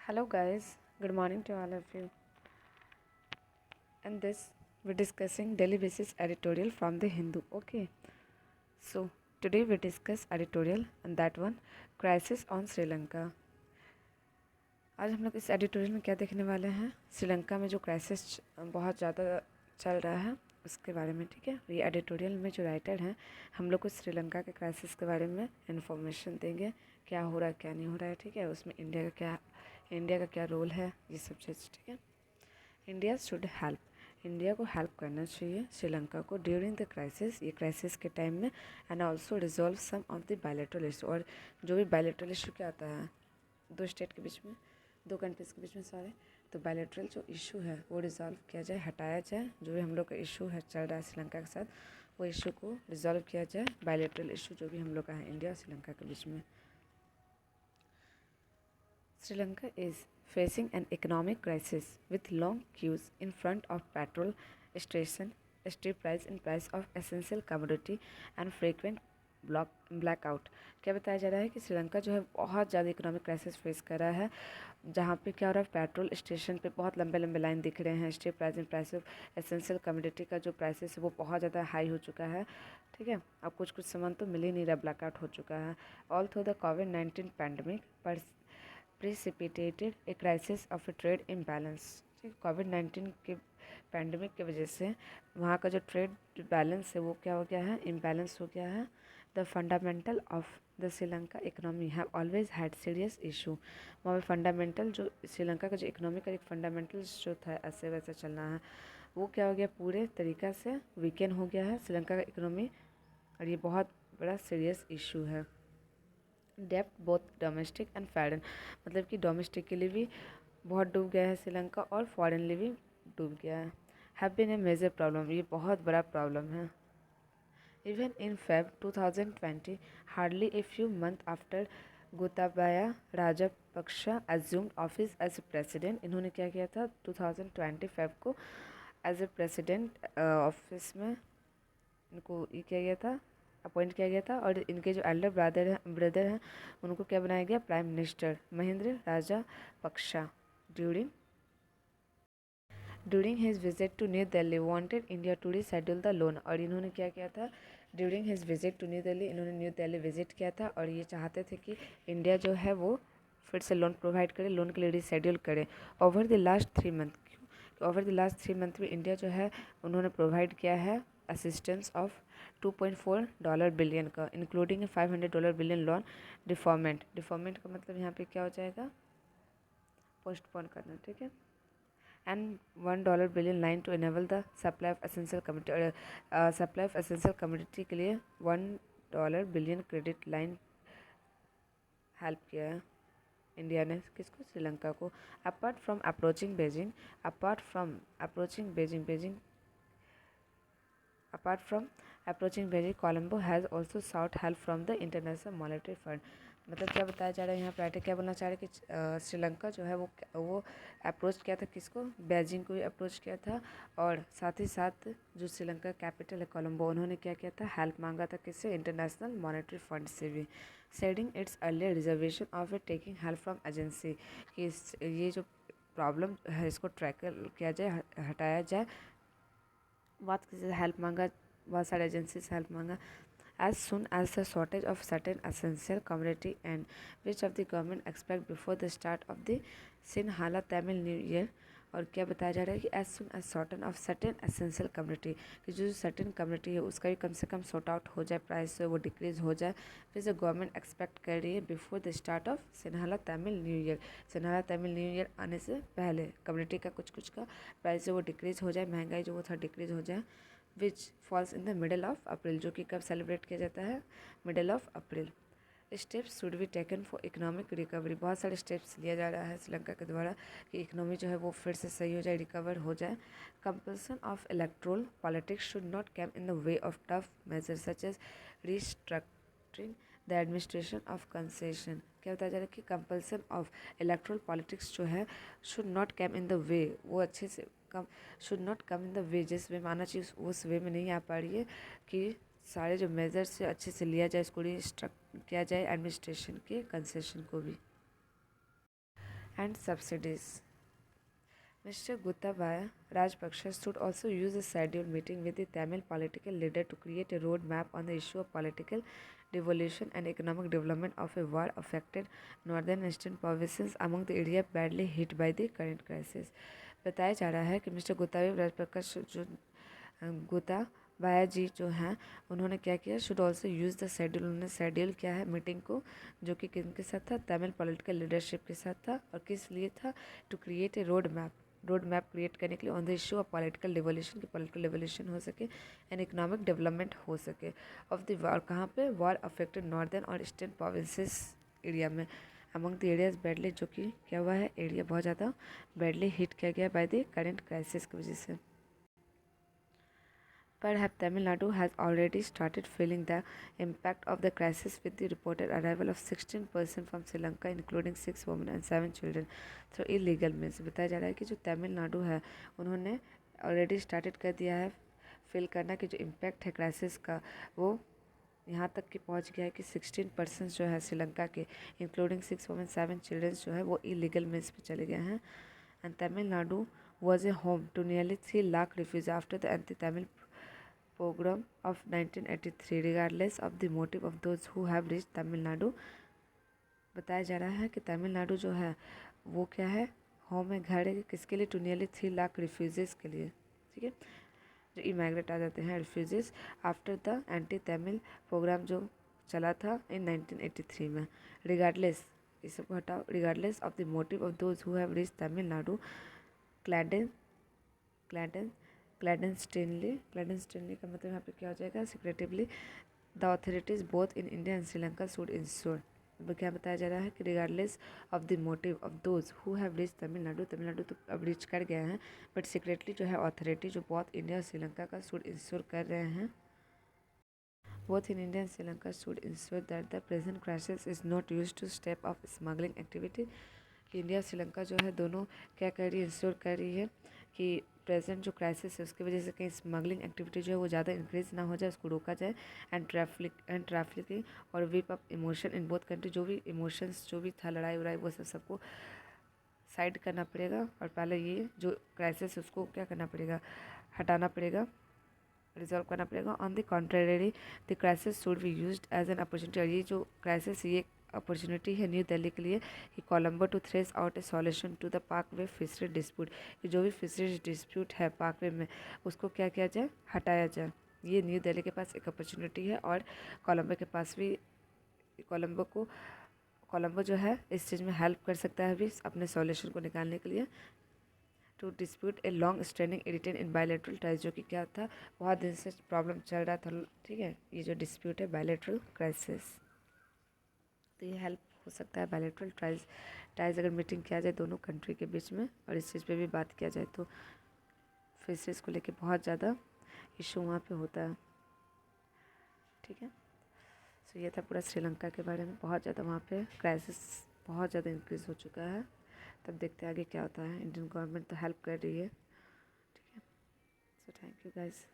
Hello guys, good morning to all of you. And this we're discussing daily basis editorial from the Hindu. Okay, so today we discuss editorial and that one crisis on Sri Lanka. आज हम लोग इस editorial में क्या देखने वाले हैं, श्रीलंका में जो क्राइसिस बहुत ज़्यादा चल रहा है उसके बारे में। ठीक है, ये एडिटोरियल में जो राइटर हैं हम लोग को श्रीलंका के क्राइसिस के बारे में इन्फॉर्मेशन देंगे, क्या हो रहा है क्या नहीं हो रहा है। ठीक है, उसमें इंडिया का क्या रोल है, ये सब चीज़। ठीक है, इंडिया शुड हेल्प, इंडिया को हेल्प करना चाहिए श्रीलंका को ड्यूरिंग द क्राइसिस, ये क्राइसिस के टाइम में। And also resolve some of the bilateral issue, और जो भी बायलैटरल इशू क्या आता है दो स्टेट के बीच में, दो कंट्रीज़ के बीच में सारे, तो बायलैटरल जो इशू है वो रिजॉल्व किया जाए, हटाया जाए। जो भी हम लोग का इशू है चल रहा है श्रीलंका के साथ, वो इशू को रिजॉल्व किया जाए, बायलैटरल इशू जो भी हम लोग का है इंडिया और श्रीलंका के बीच में। Sri Lanka is facing an economic crisis with long queues in front of petrol station, steep rise in price of essential commodity and frequent blackout। क्या बताया जा रहा है कि श्रीलंका जो है बहुत ज़्यादा इकोनॉमिक क्राइसिस फेस कर रहा है, जहाँ पे क्या हो रहा है, पेट्रोल स्टेशन पे बहुत लंबे लंबे लाइन दिख रहे हैं। Step price in price of essential commodity का जो प्राइसेस है वो बहुत ज़्यादा हाई हो चुका है। ठीक है, अब कुछ कुछ सामान तो मिल ही नहीं रहा, ब्लैकआउट हो चुका है। All through the covid pandemic पर precipitated a crisis of a trade imbalance। ठीक, कोविड-19 के पैंडमिक की वजह से वहाँ का जो ट्रेड बैलेंस है वो क्या हो गया है, इम्बैलेंस हो गया है। The fundamental of the Sri Lanka economy have always had serious issue. वहाँ पे फंडामेंटल जो श्रीलंका का जो इकोनॉमी का एक फंडामेंटल जो था ऐसे वैसे चलना है, वो क्या हो गया, पूरे तरीक़ा से वीकेन हो गया है श्रीलंका का इकोनॉमी, और ये बहुत बड़ा सीरियस इशू है। डेप्ट बोथ डोमेस्टिक एंड फॉरेन, मतलब कि डोमेस्टिकली भी बहुत डूब गया है श्रीलंका और फॉरेनली भी डूब गया है। Have been a major problem, ये बहुत बड़ा प्रॉब्लम है। Even in Feb 2020, hardly a few month after Gotabaya Rajapaksa assumed office as president, इन्होंने क्या किया था 2020 फेब को एज ए प्रेसिडेंट ऑफिस में इनको ये किया गया था, अपॉइंट किया गया था। और इनके जो एल्डर ब्रदर हैं उनको क्या बनाया गया, prime minister Mahendra Rajapaksa. During his visit to New Delhi wanted India to reschedule the loan, और इन्होंने क्या किया था during his visit to New Delhi, इन्होंने न्यू दिल्ली विजिट किया था और ये चाहते थे कि इंडिया जो है वो फिर से लोन प्रोवाइड करे, लोन के लिए रीशेड्यूल करे। ओवर द लास्ट 3 मंथ में इंडिया जो है उन्होंने प्रोवाइड किया है असिस्टेंस ऑफ $2.4 बिलियन का, इंक्लूडिंग $500 बिलियन लोन डिफॉर्मेंट। डिफॉर्मेंट का मतलब यहाँ पे क्या हो जाएगा, पोस्टपोन करना। ठीक है, and $1 billion line to enable the supply of essential commodity, supply of essential commodity के लिए $1 बिलियन क्रेडिट लाइन हेल्प किया है इंडिया ने किसको, श्रीलंका को। Apart from approaching Beijing, Colombo has also sought help from the International Monetary Fund. मतलब क्या बताया जा रहा है यहाँ पर, राइटर क्या बोलना चाह रहे हैं कि श्रीलंका जो है वो अप्रोच किया था किसको, बेजिंग को भी अप्रोच किया था, और साथ ही साथ जो श्रीलंका कैपिटल है कोलंबो, उन्होंने क्या किया था, हेल्प मांगा था किससे, इंटरनेशनल मॉनेटरी फंड से भी। Shedding its earlier reservation of a taking help from agency, कि ये जो प्रॉब्लम है इसको ट्रैकल किया जाए, हटाया जाए। बात किसी से हेल्प मांगा, बहुत सारे एजेंसी से हेल्प मांगा। As soon as the shortage of certain essential commodity and which of the government expect before the start of the Sinhala Tamil New Year। और क्या बताया जा रहा है कि as soon as shortage of certain essential commodity, कि जो certain commodity है उसका भी कम से कम सॉर्ट आउट हो जाए, प्राइस जो वो डिक्रीज़ हो जाए। फिर जो गवर्नमेंट एक्सपेक्ट कर रही है before the start of Sinhala Tamil new year, Sinhala Tamil new year आने से पहले कम्युनिटी का कुछ का प्राइस जो वो डिक्रीज़ हो जाए, महंगाई जो वो था डिक्रीज़ हो जाए। Which falls in the middle of April, जो कि कब सेलिब्रेट किया जाता है, middle of April. Steps should be taken for economic recovery, बहुत सारे स्टेप्स लिया जा रहा है श्रीलंका के द्वारा कि इकोनॉमी जो है वो फिर से सही हो जाए, रिकवर हो जाए। Compulsion of electoral politics should not come in the way of tough measure such as restructuring the administration of concession. क्या बताया जा रहा है कि कंपल्सन ऑफ इलेक्ट्रोल पॉलिटिक्स जो है should not come in the way, वो अच्छे से come, should not come in the way, जिस वे में आना चाहिए उस वे में नहीं आ पा रही है, कि सारे जो मेजर्स से अच्छे से लिया जाए, इसको रिस्ट्रक्ट किया जाए एडमिनिस्ट्रेशन के कंसेशन को भी। and subsidies. Mr. Gotabaya Rajapaksa should also use a scheduled meeting with the Tamil political leader to create a roadmap on the issue of political devolution and economic development of a war-affected northern eastern provinces among the area badly hit by the current crisis. बताया जा रहा है कि mister Gotabaya Rajprakash जो गोताबाया जी जो हैं उन्होंने क्या किया, should also use the schedule, उन्होंने शेड्यूल किया है मीटिंग को, जो कि किनके साथ था, तमिल पॉलिटिकल लीडरशिप के साथ था, और किस लिए था, to create a road map create करने के लिए on the issue of political devolution, की पॉलिटिकल डिवोल्यूशन हो सके एंड इकोनॉमिक डेवलपमेंट हो सके ऑफ द वॉर, कहाँ पे, वॉर अफेक्टेड नॉर्दर्न और ईस्टर्न प्रोविंसेस एरिया में, अमंग द एरियाज बैडली, जो कि क्या हुआ है, एरिया बहुत ज़्यादा बैडली हिट किया गया बाय द करेंट क्राइसिस की वजह से. Perhaps Tamil Nadu has already started feeling the impact of the crisis with the reported arrival of 16 persons from Sri Lanka, including 6 women and 7 children, through illegal means. बताया जा रहा है कि जो तमिलनाडु है उन्होंने ऑलरेडी स्टार्टेड कर दिया है फील करना कि जो इम्पैक्ट है क्राइसिस का वो यहाँ तक कि पहुँच गया है कि 16 पर्सनस जो है श्रीलंका के, इंक्लूडिंग 6 वुमेन 7 चिल्ड्रंस जो है वो इलीगल मीन्स पे चले गए हैं. And Tamil Nadu was a home to nearly 3 lakh refugees after the anti-Tamil pogrom of 1983, regardless of the motive of those who have reached Tamil Nadu. बताया जा रहा है कि तमिलनाडु जो है वो क्या है, होम है, घर है, किसके लिए, टू नियरली 3 लाख रिफ्यूजीज़ के लिए, ठीक है, जो इमाइग्रेट आ जाते हैं refugees after the anti Tamil program जो चला था इन 1983 में. रिगार्डलेस, इस सबको हटाओ, regardless of the motive of those who have reached Tamil Nadu, clandestinely का मतलब यहाँ पे क्या हो जाएगा, secretively the authorities both in India and Sri Lanka should ensure. क्या बताया जा रहा है कि regardless of the motive of those who have reach Tamil Nadu तो अब रीच कर गए हैं, बट सीक्रेटली जो है अथॉरिटी जो बोथ इंडिया और श्रीलंका का शुड इंश्योर कर रहे हैं, both in India and Sri Lanka should ensure that the present crisis is not used to step up smuggling activity. कि इंडिया और श्रीलंका जो है दोनों क्या कर रही है, इंश्योर कर रही है कि प्रेजेंट जो क्राइसिस है उसकी वजह से कहीं स्मगलिंग एक्टिविटी जो है वो ज़्यादा इंक्रीज ना हो जाए, उसको रोका जाए. एंड ट्रैफिकिंग और weep up emotion in both country, जो भी इमोशंस जो भी था, लड़ाई वड़ाई, वो सबको साइड करना पड़ेगा, और पहले ये जो क्राइसिस है उसको क्या करना पड़ेगा, हटाना पड़ेगा, रिजॉल्व करना पड़ेगा. On the contrary the crisis should be used as an opportunity, और ये जो क्राइसिस ये अपॉर्चुनिटी है न्यू दिल्ली के लिए कि Colombo to thrash out a solution to the Palk Bay fishery dispute, कि जो भी फिशरीज डिस्प्यूट है पाकवे में उसको क्या किया जाए, हटाया जाए. ये न्यू दिल्ली के पास एक अपॉर्चुनिटी है, और कोलंबो के पास भी, कोलंबो जो है इस चीज़ में हेल्प कर सकता है अभी अपने सॉल्यूशन को निकालने के लिए. To dispute a long standing irritant in bilateral ties, जो कि क्या था, बहुत दिन से प्रॉब्लम चल रहा था, ठीक है, ये जो डिस्प्यूट है बायलैटरल क्राइसिस, तो ये हेल्प हो सकता है बायलैटरल टाइज अगर मीटिंग किया जाए दोनों कंट्री के बीच में, और इस चीज़ पे भी बात किया जाए तो फिशरीज को लेके बहुत ज़्यादा इशू वहाँ पे होता है, ठीक है. सो ये था पूरा श्रीलंका के बारे में, बहुत ज़्यादा वहाँ पे क्राइसिस बहुत ज़्यादा इंक्रीज़ हो चुका है. तब देखते हैं आगे क्या होता है. इंडियन गवर्नमेंट तो हेल्प कर रही है, ठीक है. So thank you guys.